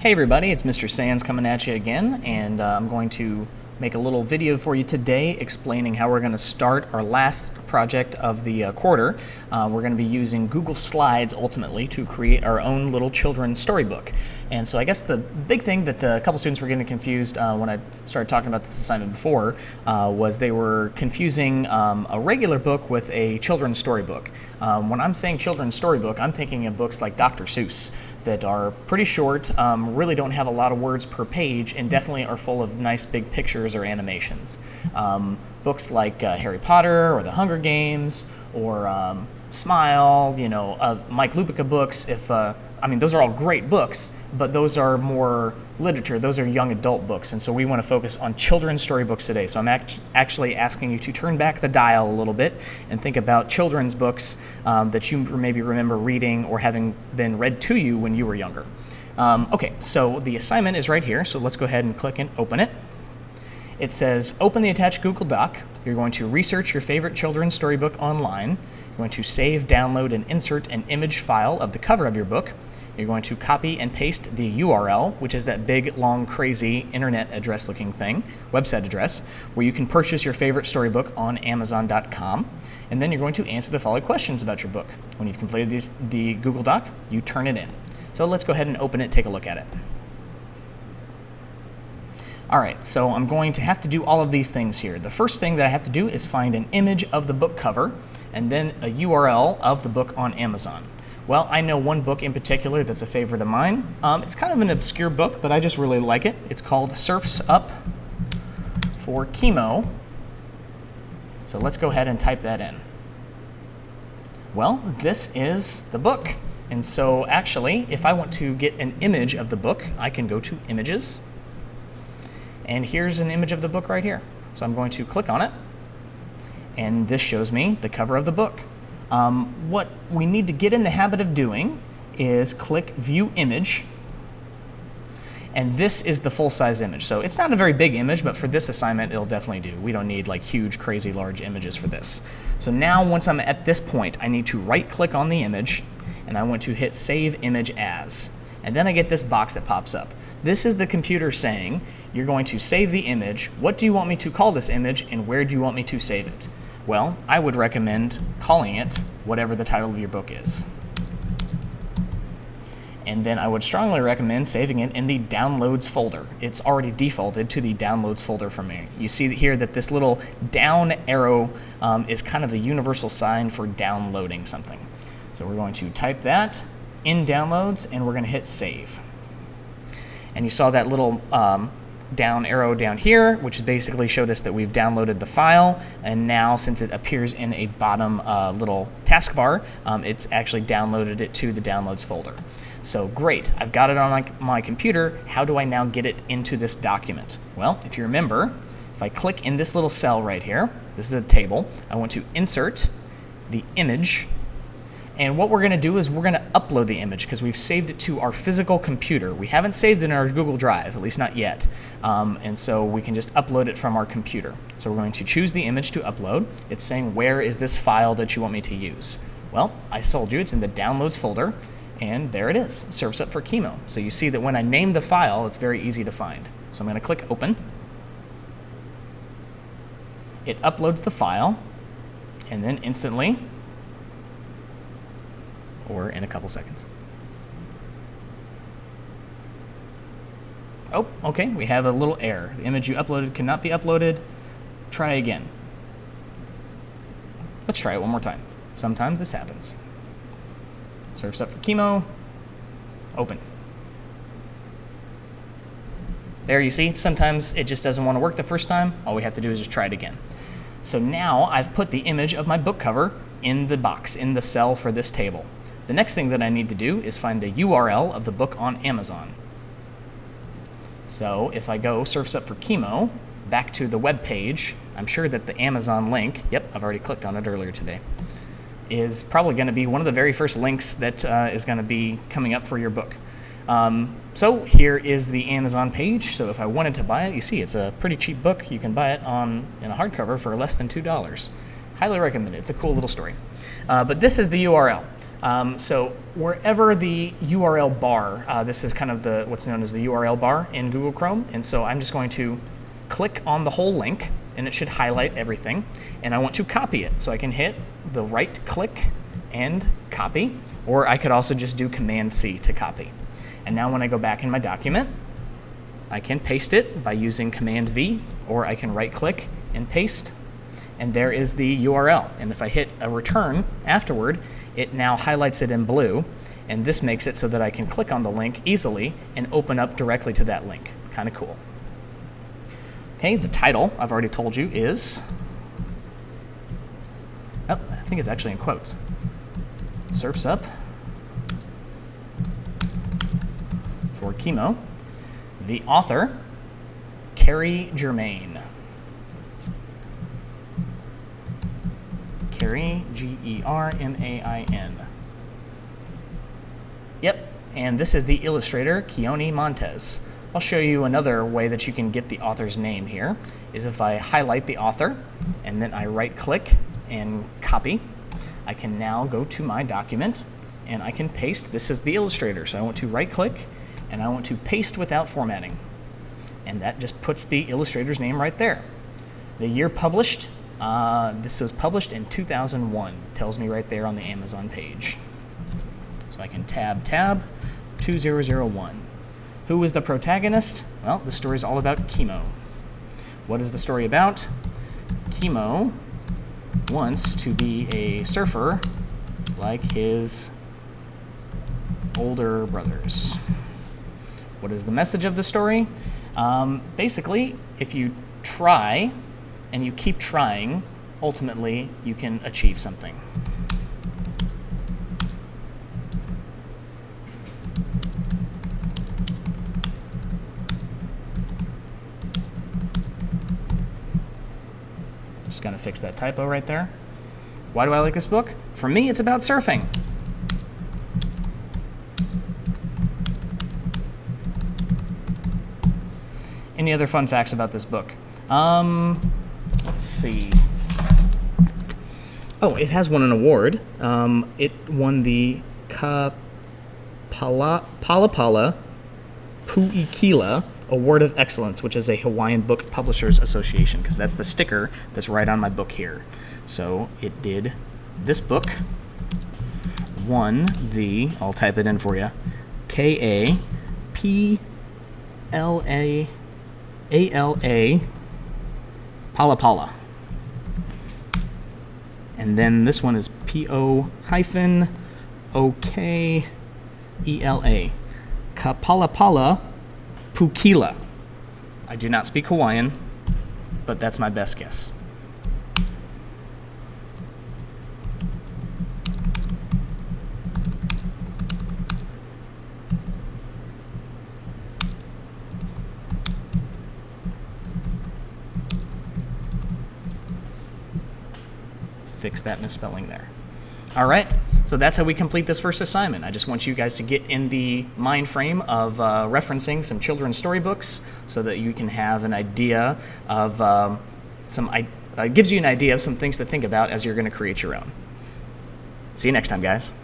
Hey everybody, it's Mr. Sands coming at you again, and I'm going to make a little video for you today explaining how we're going to start our last project of the quarter. We're going to be using Google Slides ultimately to create our own little children's storybook. And so I guess the big thing that a couple students were getting confused when I started talking about this assignment before was they were confusing a regular book with a children's storybook. When I'm saying children's storybook, I'm thinking of books like Dr. Seuss that are pretty short, really don't have a lot of words per page, and definitely are full of nice big pictures or animations. Books like Harry Potter or The Hunger Games or Smile, Mike Lupica books, I mean, those are all great books, but those are more literature. Those are young adult books, and so we want to focus on children's storybooks today. So I'm actually asking you to turn back the dial a little bit and think about children's books that you maybe remember reading or having been read to you when you were younger. Okay, so the assignment is right here, so let's go ahead and click and open it. It says, open the attached Google Doc. You're going to research your favorite children's storybook online. You're going to save, download, and insert an image file of the cover of your book. You're going to copy and paste the URL, which is that big, long, crazy internet address looking thing, website address, where you can purchase your favorite storybook on Amazon.com. And then you're going to answer the following questions about your book. When you've completed the Google Doc, you turn it in. So let's go ahead and open it, take a look at it. All right, so I'm going to have to do all of these things here. The first thing that I have to do is find an image of the book cover and then a URL of the book on Amazon. Well, I know one book in particular that's a favorite of mine. It's kind of an obscure book, but I just really like it. It's called Surf's Up for Chemo. So let's go ahead and type that in. Well, this is the book. And so actually, if I want to get an image of the book, I can go to Images. And here's an image of the book right here. So I'm going to click on it. And this shows me the cover of the book. What we need to get in the habit of doing is click View Image, and this is the full-size image. So it's not a very big image, but for this assignment, it'll definitely do. We don't need like huge, crazy large images for this. So now once I'm at this point, I need to right-click on the image, and I want to hit Save Image As. And then I get this box that pops up. This is the computer saying, you're going to save the image. What do you want me to call this image, and where do you want me to save it? Well, I would recommend calling it whatever the title of your book is. And then I would strongly recommend saving it in the Downloads folder. It's already defaulted to the Downloads folder for me. You see here that this little down arrow is kind of the universal sign for downloading something. So we're going to type that in Downloads, and we're going to hit Save. And you saw that little down arrow down here, which basically showed us that we've downloaded the file, and now since it appears in a bottom little taskbar, it's actually downloaded it to the Downloads folder. So great, I've got it on my computer. How do I now get it into this document? Well, if you remember, if I click in this little cell right here, this is a table, I want to insert the image. And what we're going to do is we're going to upload the image because we've saved it to our physical computer. We haven't saved it in our Google Drive, at least not yet. And so we can just upload it from our computer. So we're going to choose the image to upload. It's saying, where is this file that you want me to use? Well, I told you it's in the Downloads folder, and there it is, Surf's Up for Chemo. So you see that when I name the file, it's very easy to find. So I'm going to click Open. It uploads the file, and then instantly, or in a couple seconds. Oh, okay, we have a little error. The image you uploaded cannot be uploaded. Try again. Let's try it one more time. Sometimes this happens. Surf's Up for Chemo. Open. There you see, sometimes it just doesn't want to work the first time. All we have to do is just try it again. So now I've put the image of my book cover in the box, in the cell for this table. The next thing that I need to do is find the URL of the book on Amazon. So if I go Surf's Up for Chemo, back to the web page, I'm sure that the Amazon link, yep, I've already clicked on it earlier today, is probably going to be one of the very first links that is going to be coming up for your book. So here is the Amazon page. So if I wanted to buy it, you see it's a pretty cheap book. You can buy it in a hardcover for less than $2. Highly recommend it. It's a cool little story. But this is the URL. So wherever the URL bar, this is kind of what's known as the URL bar in Google Chrome, and so I'm just going to click on the whole link, and it should highlight everything, and I want to copy it. So I can hit the right click and copy, or I could also just do Command-C to copy. And now when I go back in my document, I can paste it by using Command-V, or I can right-click and paste, and there is the URL. And if I hit a return afterward, it now highlights it in blue, and this makes it so that I can click on the link easily and open up directly to that link. Kind of cool. Okay, the title, I've already told you, is, oh, I think it's actually in quotes. Surf's Up for Chemo. The author, Carrie Germain. Carrie, Germain. Yep, and this is the illustrator, Keone Montes. I'll show you another way that you can get the author's name here, is if I highlight the author, and then I right-click and copy, I can now go to my document, and I can paste. This is the illustrator, so I want to right-click, and I want to paste without formatting. And that just puts the illustrator's name right there. The year published, this was published in 2001. Tells me right there on the Amazon page. So I can tab 2001. Who is the protagonist? Well, the story is all about Chemo. What is the story about? Chemo wants to be a surfer like his older brothers. What is the message of the story? Basically, if you try and you keep trying, ultimately you can achieve something. Just gonna fix that typo right there. Why do I like this book? For me, it's about surfing. Any other fun facts about this book? Let's see. Oh, it has won an award. It won the Palapala Pu'ikila Award of Excellence, which is a Hawaiian Book Publishers Association, because that's the sticker that's right on my book here. So it did. This book won the, I'll type it in for you, KAPLA ALA Palapala. And then this one is PO-OKELA. Kapalapala Pukila. I do not speak Hawaiian, but that's my best guess. Fix that misspelling there. All right, so that's how we complete this first assignment. I just want you guys to get in the mind frame of referencing some children's storybooks so that you can have an idea of gives you an idea of some things to think about as you're going to create your own. See you next time, guys.